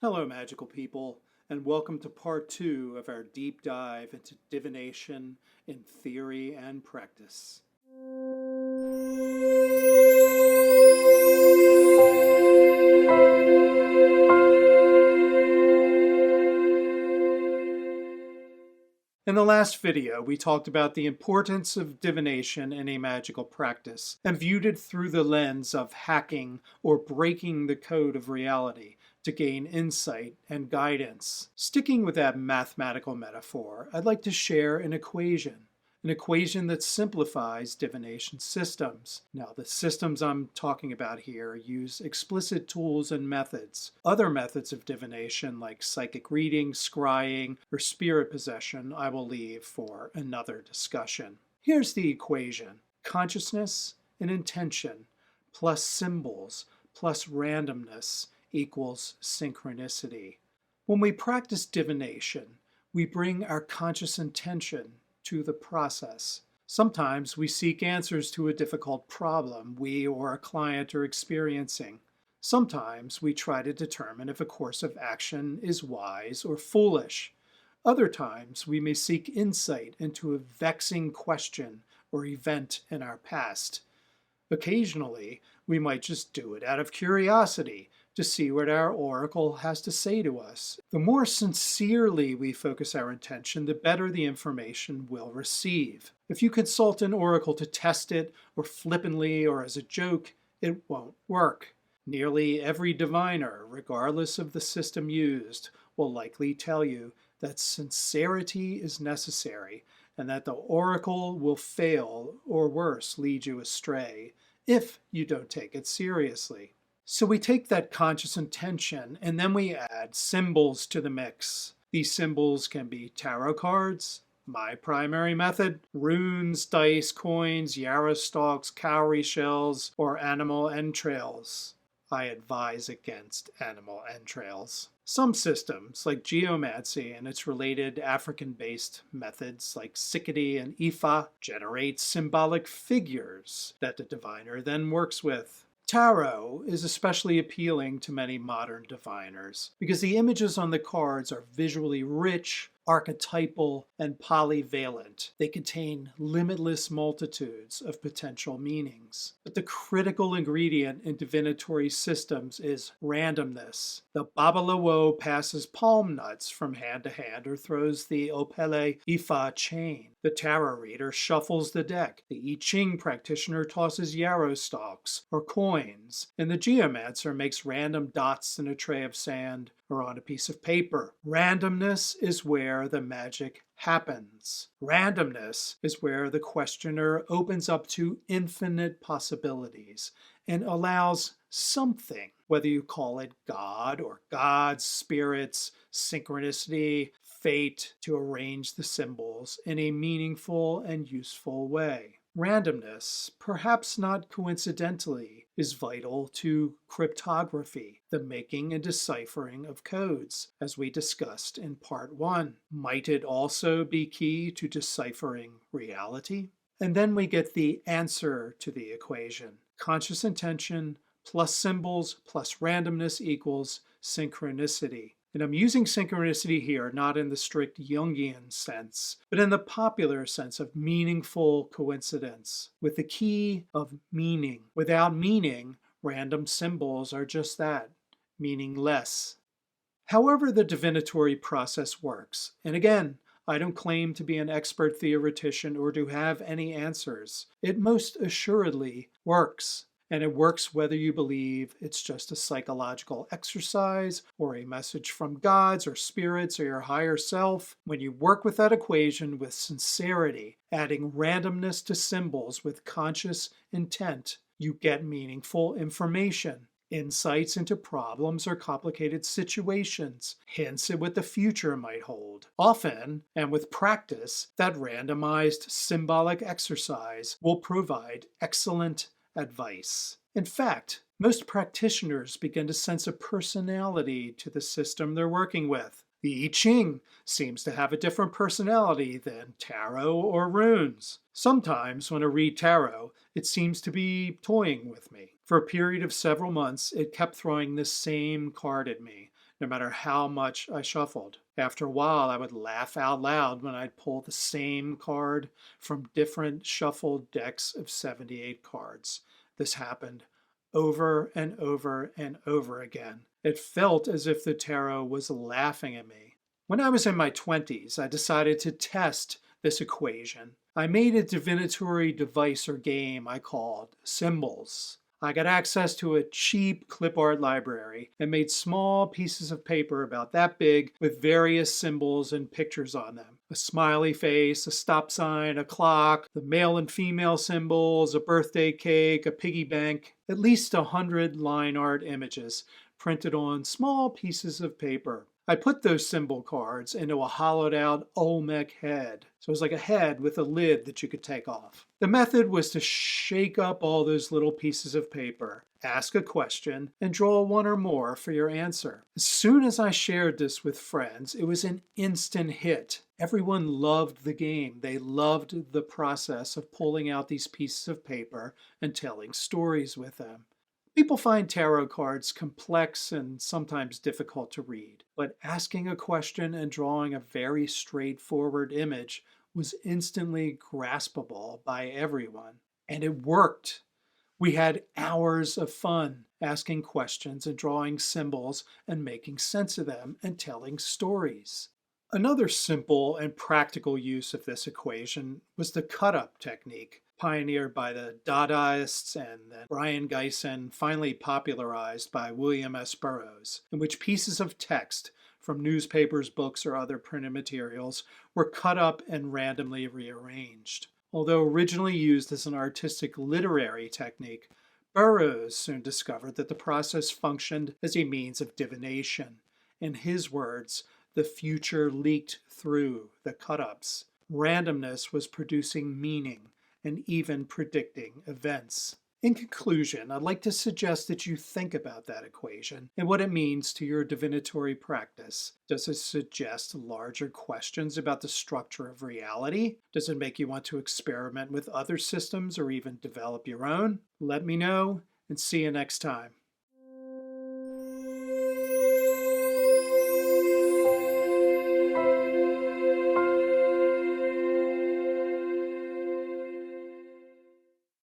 Hello, magical people, and welcome to part 2 of our deep dive into divination in theory and practice. In the last video, we talked about the importance of divination in a magical practice and viewed it through the lens of hacking or breaking the code of reality to gain insight and guidance. Sticking with that mathematical metaphor, I'd like to share an equation that simplifies divination systems. Now, the systems I'm talking about here use explicit tools and methods. Other methods of divination, like psychic reading, scrying, or spirit possession, I will leave for another discussion. Here's the equation: consciousness and intention plus symbols plus randomness equals synchronicity. When we practice divination, we bring our conscious intention to the process. Sometimes we seek answers to a difficult problem we or a client are experiencing. Sometimes we try to determine if a course of action is wise or foolish. Other times we may seek insight into a vexing question or event in our past. Occasionally, we might just do it out of curiosity to see what our oracle has to say to us. The more sincerely we focus our intention, the better the information we'll receive. If you consult an oracle to test it, or flippantly or as a joke, it won't work. Nearly every diviner, regardless of the system used, will likely tell you that sincerity is necessary and that the oracle will fail or worse, lead you astray if you don't take it seriously. So we take that conscious intention and then we add symbols to the mix. These symbols can be tarot cards, my primary method, runes, dice, coins, yarrow stalks, cowrie shells, or animal entrails. I advise against animal entrails. Some systems, like Geomancy and its related African-based methods like Sikidy and Ifa, generate symbolic figures that the diviner then works with. Tarot is especially appealing to many modern diviners because the images on the cards are visually rich, archetypal, and polyvalent. They contain limitless multitudes of potential meanings. But the critical ingredient in divinatory systems is randomness. The Babalawo passes palm nuts from hand to hand or throws the Opele Ifa chain. The tarot reader shuffles the deck. The Ching practitioner tosses yarrow stalks or coins. And the geomancer makes random dots in a tray of sand or on a piece of paper. Randomness is where the magic happens. Randomness is where the questioner opens up to infinite possibilities and allows something, whether you call it God or gods, spirits, synchronicity, fate, to arrange the symbols in a meaningful and useful way. Randomness, perhaps not coincidentally, is vital to cryptography, the making and deciphering of codes, as we discussed in part 1. Might it also be key to deciphering reality? And then we get the answer to the equation. Conscious intention plus symbols plus randomness equals synchronicity. And I'm using synchronicity here not in the strict Jungian sense, but in the popular sense of meaningful coincidence, with the key of meaning. Without meaning, random symbols are just that, meaningless. However the divinatory process works, and again, I don't claim to be an expert theoretician or to have any answers, it most assuredly works. And it works whether you believe it's just a psychological exercise or a message from gods or spirits or your higher self. When you work with that equation with sincerity, adding randomness to symbols with conscious intent, you get meaningful information, insights into problems or complicated situations, hints at what the future might hold. Often, and with practice, that randomized symbolic exercise will provide excellent advice. In fact, most practitioners begin to sense a personality to the system they're working with. The I Ching seems to have a different personality than tarot or runes. Sometimes when I read tarot, it seems to be toying with me. For a period of several months, it kept throwing the same card at me, no matter how much I shuffled. After a while, I would laugh out loud when I'd pull the same card from different shuffled decks of 78 cards. This happened over and over and over again. It felt as if the tarot was laughing at me. When I was in my 20s, I decided to test this equation. I made a divinatory device or game I called Symbols. I got access to a cheap clip art library and made small pieces of paper about that big with various symbols and pictures on them. A smiley face, a stop sign, a clock, the male and female symbols, a birthday cake, a piggy bank, at least 100 line art images printed on small pieces of paper. I put those symbol cards into a hollowed out Olmec head. So it was like a head with a lid that you could take off. The method was to shake up all those little pieces of paper, ask a question, and draw one or more for your answer. As soon as I shared this with friends, it was an instant hit. Everyone loved the game. They loved the process of pulling out these pieces of paper and telling stories with them. People find tarot cards complex and sometimes difficult to read, but asking a question and drawing a very straightforward image was instantly graspable by everyone. And it worked. We had hours of fun asking questions and drawing symbols and making sense of them and telling stories. Another simple and practical use of this equation was the cut-up technique, pioneered by the Dadaists and then Brian Geisen, finally popularized by William S. Burroughs, in which pieces of text from newspapers, books, or other printed materials were cut up and randomly rearranged. Although originally used as an artistic literary technique, Burroughs soon discovered that the process functioned as a means of divination. In his words, the future leaked through the cut-ups. Randomness was producing meaning and even predicting events. In conclusion, I'd like to suggest that you think about that equation and what it means to your divinatory practice. Does it suggest larger questions about the structure of reality? Does it make you want to experiment with other systems or even develop your own? Let me know, and see you next time.